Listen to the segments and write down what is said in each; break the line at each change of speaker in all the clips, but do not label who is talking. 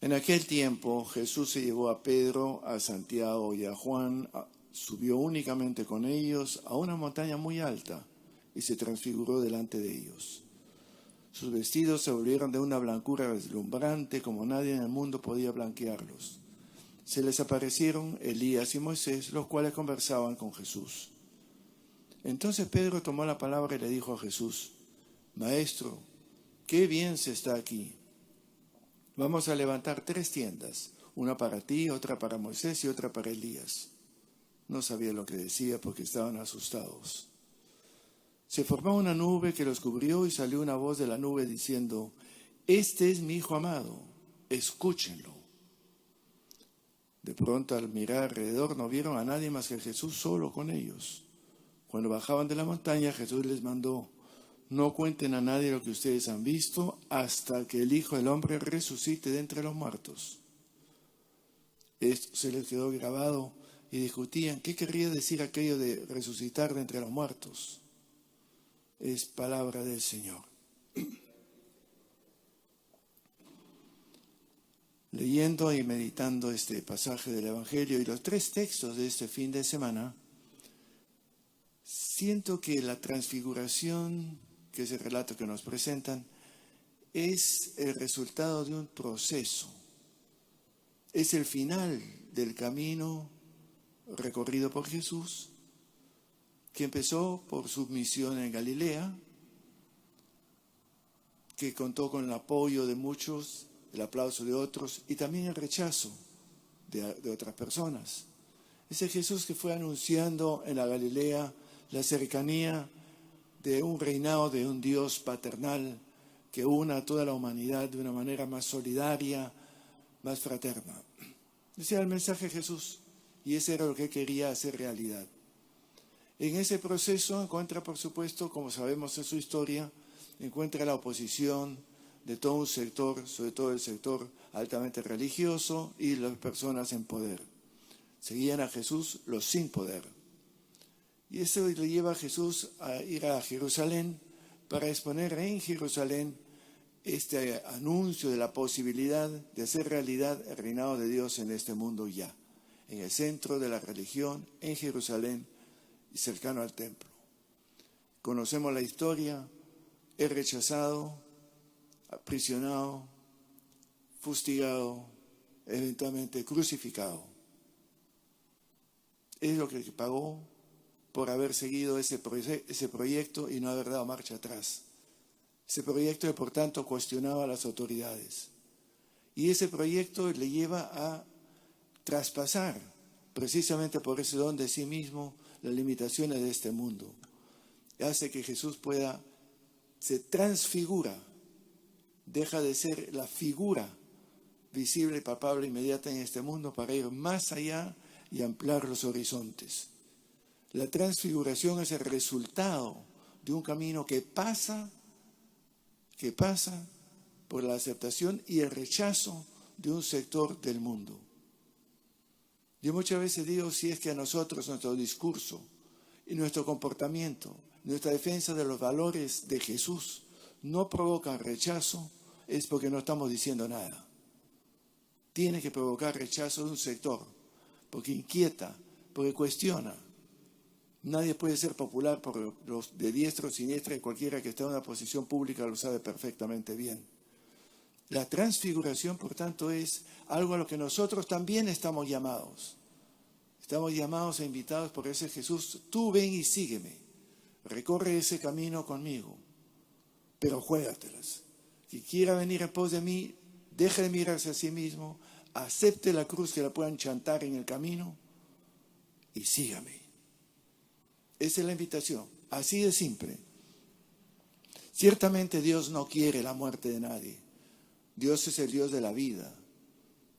En aquel tiempo Jesús se llevó a Pedro, a Santiago y a Juan, subió únicamente con ellos a una montaña muy alta y se transfiguró delante de ellos. Sus vestidos se volvieron de una blancura deslumbrante como nadie en el mundo podía blanquearlos. Se les aparecieron Elías y Moisés, los cuales conversaban con Jesús. Entonces Pedro tomó la palabra y le dijo a Jesús: Maestro, qué bien se está aquí. Vamos a levantar 3 tiendas, una para ti, otra para Moisés y otra para Elías. No sabía lo que decía porque estaban asustados. Se formó una nube que los cubrió y salió una voz de la nube diciendo: Este es mi Hijo amado, escúchenlo. De pronto, al mirar alrededor, no vieron a nadie más que a Jesús solo con ellos. Cuando bajaban de la montaña, Jesús les mandó: No cuenten a nadie lo que ustedes han visto hasta que el Hijo del Hombre resucite de entre los muertos. Esto se les quedó grabado y discutían qué querría decir aquello de resucitar de entre los muertos. Es palabra del Señor. Leyendo y meditando este pasaje del Evangelio y los 3 textos de este fin de semana, siento que la transfiguración, que es el relato que nos presentan, es el resultado de un proceso. Es el final del camino recorrido por Jesús, que empezó por su misión en Galilea, que contó con el apoyo de muchos, el aplauso de otros y también el rechazo de otras personas. Ese Jesús que fue anunciando en la Galilea la cercanía de un reinado de un Dios paternal que una a toda la humanidad de una manera más solidaria, más fraterna. Ese era el mensaje de Jesús y ese era lo que quería hacer realidad. En ese proceso encuentra, por supuesto, como sabemos en su historia, encuentra la oposición de todo un sector, sobre todo el sector altamente religioso y las personas en poder. Seguían a Jesús los sin poder. Y eso le lleva a Jesús a ir a Jerusalén para exponer en Jerusalén este anuncio de la posibilidad de hacer realidad el reinado de Dios en este mundo ya, en el centro de la religión, en Jerusalén y cercano al templo. Conocemos la historia, es rechazado, aprisionado, fustigado, eventualmente crucificado. Es lo que pagó por haber seguido ese proyecto y no haber dado marcha atrás. Ese proyecto que por tanto cuestionaba a las autoridades. Y ese proyecto le lleva a traspasar, precisamente por ese don de sí mismo, las limitaciones de este mundo. Hace que Jesús se transfigura, deja de ser la figura visible y palpable inmediata en este mundo para ir más allá y ampliar los horizontes. La transfiguración es el resultado de un camino que pasa por la aceptación y el rechazo de un sector del mundo. Yo muchas veces digo, si es que a nosotros nuestro discurso y nuestro comportamiento, nuestra defensa de los valores de Jesús no provocan rechazo, es porque no estamos diciendo nada. Tiene que provocar rechazo de un sector, porque inquieta, porque cuestiona. Nadie puede ser popular por los de diestra o siniestra, y cualquiera que esté en una posición pública lo sabe perfectamente bien. La transfiguración, por tanto, es algo a lo que nosotros también estamos llamados. Estamos llamados e invitados por ese Jesús: tú ven y sígueme, recorre ese camino conmigo, pero juégatelas. Quien quiera venir en pos de mí, deje de mirarse a sí mismo, acepte la cruz que la puedan chantar en el camino y sígame. Esa es la invitación, así de simple. Ciertamente Dios no quiere la muerte de nadie. Dios es el Dios de la vida.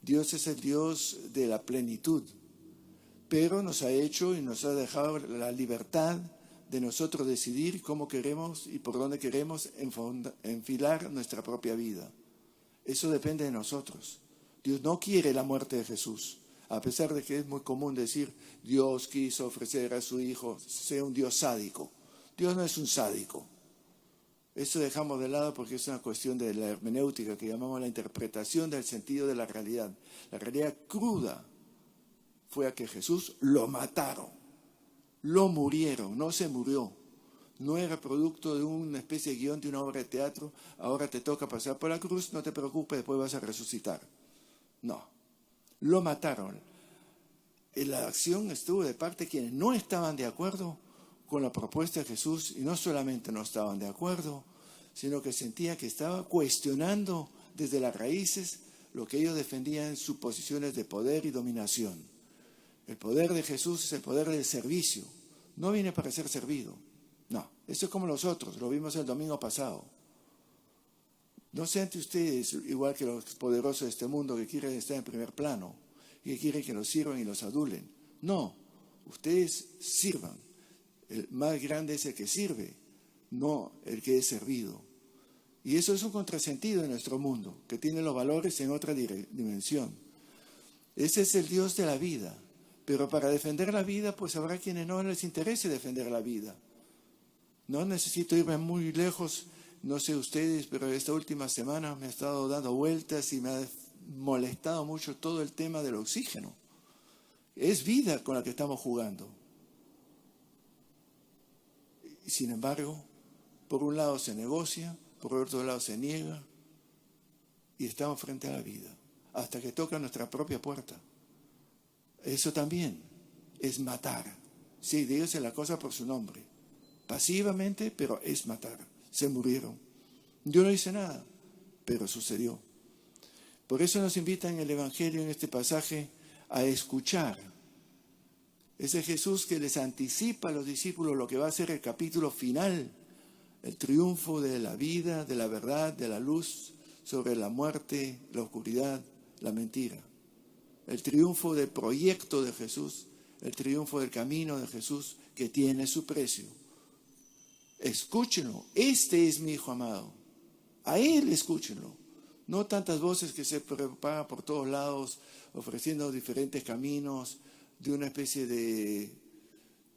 Dios es el Dios de la plenitud. Pero nos ha hecho y nos ha dejado la libertad de nosotros decidir cómo queremos y por dónde queremos enfilar nuestra propia vida. Eso depende de nosotros. Dios no quiere la muerte de Jesús. A pesar de que es muy común decir, Dios quiso ofrecer a su Hijo, sea un Dios sádico. Dios no es un sádico. Eso dejamos de lado porque es una cuestión de la hermenéutica que llamamos la interpretación del sentido de la realidad. La realidad cruda fue a que Jesús lo mataron, lo murieron, no se murió. No era producto de una especie de guión de una obra de teatro. Ahora te toca pasar por la cruz, no te preocupes, después vas a resucitar. No, lo mataron. La acción estuvo de parte de quienes no estaban de acuerdo con la propuesta de Jesús, y no solamente no estaban de acuerdo, sino que sentían que estaba cuestionando desde las raíces lo que ellos defendían en sus posiciones de poder y dominación. El poder de Jesús es el poder del servicio. No viene para ser servido. No, eso es como los otros, lo vimos el domingo pasado. No sean ustedes igual que los poderosos de este mundo que quieren estar en primer plano y que quieren que los sirvan y los adulen. No, ustedes sirvan. El más grande es el que sirve, no el que es servido. Y eso es un contrasentido en nuestro mundo, que tiene los valores en otra dimensión. Ese es el Dios de la vida. Pero para defender la vida, pues habrá quienes no les interese defender la vida. No necesito irme muy lejos, no sé ustedes, pero esta última semana me he estado dando vueltas y me ha molestado mucho todo el tema del oxígeno. Es vida con la que estamos jugando. Y sin embargo, por un lado se negocia, por otro lado se niega, y estamos frente a la vida, hasta que toca nuestra propia puerta. Eso también es matar. Sí, dígase la cosa por su nombre. Pasivamente, pero es matar. Se murieron. Yo no hice nada, pero sucedió. Por eso nos invita en el Evangelio, en este pasaje, a escuchar. Ese Jesús que les anticipa a los discípulos lo que va a ser el capítulo final, el triunfo de la vida, de la verdad, de la luz, sobre la muerte, la oscuridad, la mentira. El triunfo del proyecto de Jesús, el triunfo del camino de Jesús que tiene su precio. Escúchenlo, este es mi Hijo amado. A Él escúchenlo. No tantas voces que se propagan por todos lados, ofreciendo diferentes caminos de una especie de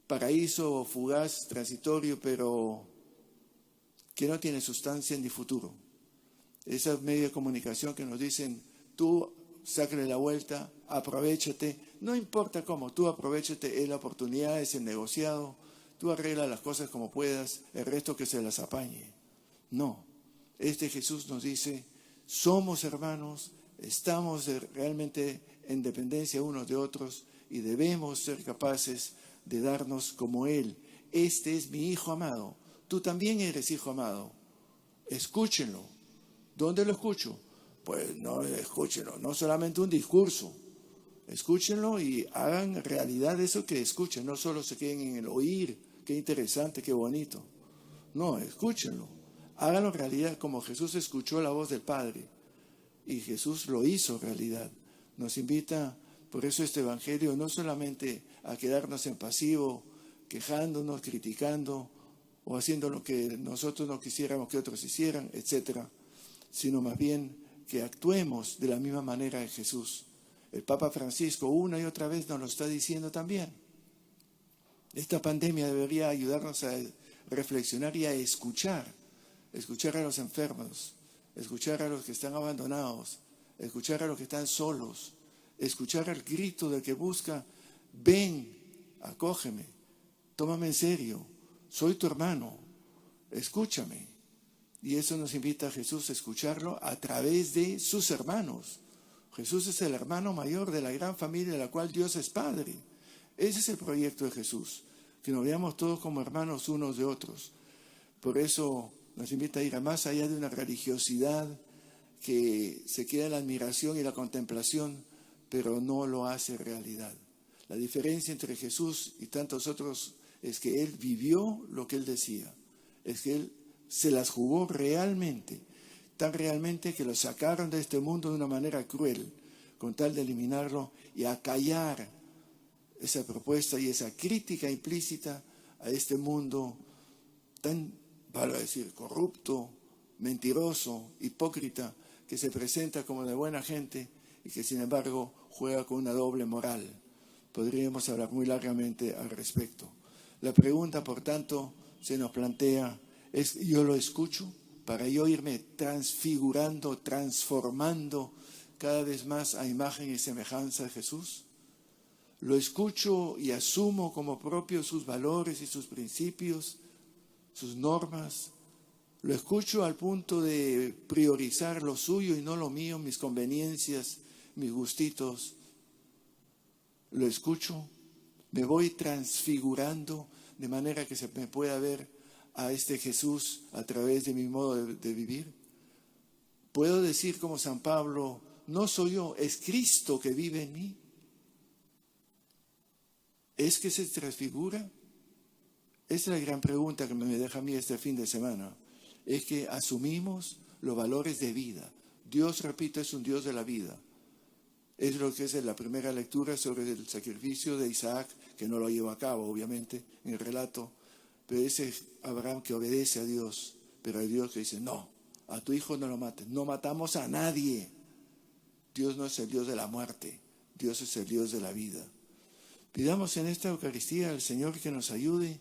paraíso fugaz, transitorio, pero que no tiene sustancia ni futuro. Esas medios de comunicación que nos dicen, tú sácale la vuelta, aprovéchate, no importa cómo, tú aprovéchate, es la oportunidad, es el negociado, tú arregla las cosas como puedas, el resto que se las apañe. No, este Jesús nos dice, somos hermanos, estamos realmente en dependencia unos de otros y debemos ser capaces de darnos como Él. Este es mi Hijo amado, tú también eres Hijo amado, escúchenlo. ¿Dónde lo escucho? Pues no, escúchenlo, no solamente un discurso, escúchenlo y hagan realidad eso que escuchen, no solo se queden en el oír, qué interesante, qué bonito. No, escúchenlo, háganlo realidad como Jesús escuchó la voz del Padre y Jesús lo hizo realidad. Nos invita, por eso este Evangelio, no solamente a quedarnos en pasivo, quejándonos, criticando o haciendo lo que nosotros no quisiéramos que otros hicieran, etcétera, sino más bien que actuemos de la misma manera en Jesús. El Papa Francisco una y otra vez nos lo está diciendo también. Esta pandemia debería ayudarnos a reflexionar y a escuchar a los enfermos, escuchar a los que están abandonados, escuchar a los que están solos, escuchar el grito del que busca, ven, acógeme, tómame en serio, soy tu hermano, escúchame. Y eso nos invita a Jesús a escucharlo a través de sus hermanos. Jesús es el hermano mayor de la gran familia de la cual Dios es Padre. Ese es el proyecto de Jesús, que nos veamos todos como hermanos unos de otros. Por eso nos invita a ir a más allá de una religiosidad que se queda en la admiración y la contemplación, pero no lo hace realidad. La diferencia entre Jesús y tantos otros es que Él vivió lo que Él decía, es que Él se las jugó realmente, tan realmente que lo sacaron de este mundo de una manera cruel, con tal de eliminarlo y acallar esa propuesta y esa crítica implícita a este mundo tan, valga decir, corrupto, mentiroso, hipócrita, que se presenta como de buena gente y que sin embargo juega con una doble moral. Podríamos hablar muy largamente al respecto. La pregunta, por tanto, se nos plantea, Yo lo escucho para yo irme transfigurando, transformando cada vez más a imagen y semejanza de Jesús. Lo escucho y asumo como propios sus valores y sus principios, sus normas. Lo escucho al punto de priorizar lo suyo y no lo mío, mis conveniencias, mis gustitos. Lo escucho, me voy transfigurando de manera que se me pueda ver a este Jesús a través de mi modo de vivir. Puedo decir como San Pablo, no soy yo, es Cristo que vive en mí. ¿Es que se transfigura? Esa es la gran pregunta que me deja a mí este fin de semana. Es que asumimos los valores de vida. Dios, repito, es un Dios de la vida. Es lo que es la primera lectura sobre el sacrificio de Isaac, que no lo lleva a cabo, obviamente, en el relato. Pero ese Abraham que obedece a Dios, pero hay Dios que dice, no, a tu hijo no lo mates. No matamos a nadie. Dios no es el Dios de la muerte, Dios es el Dios de la vida. Pidamos en esta Eucaristía al Señor que nos ayude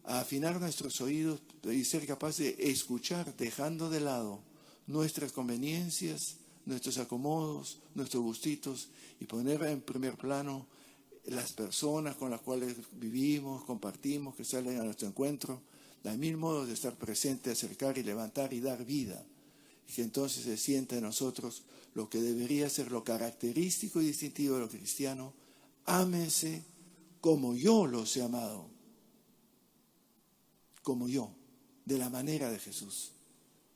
a afinar nuestros oídos y ser capaz de escuchar, dejando de lado nuestras conveniencias, nuestros acomodos, nuestros gustitos, y poner en primer plano las personas con las cuales vivimos, compartimos, que salen a nuestro encuentro. Hay mil modos de estar presente, acercar y levantar y dar vida. Y que entonces se sienta en nosotros lo que debería ser lo característico y distintivo de lo cristiano. Ámense como yo los he amado. Como yo, de la manera de Jesús.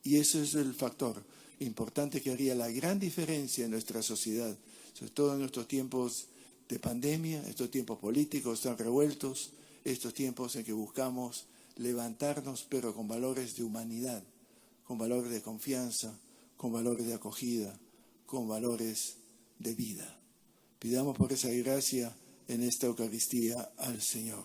Y eso es el factor importante que haría la gran diferencia en nuestra sociedad, sobre todo en estos tiempos de pandemia, estos tiempos políticos tan revueltos, estos tiempos en que buscamos levantarnos, pero con valores de humanidad, con valores de confianza, con valores de acogida, con valores de vida. Pidamos por esa gracia en esta Eucaristía al Señor.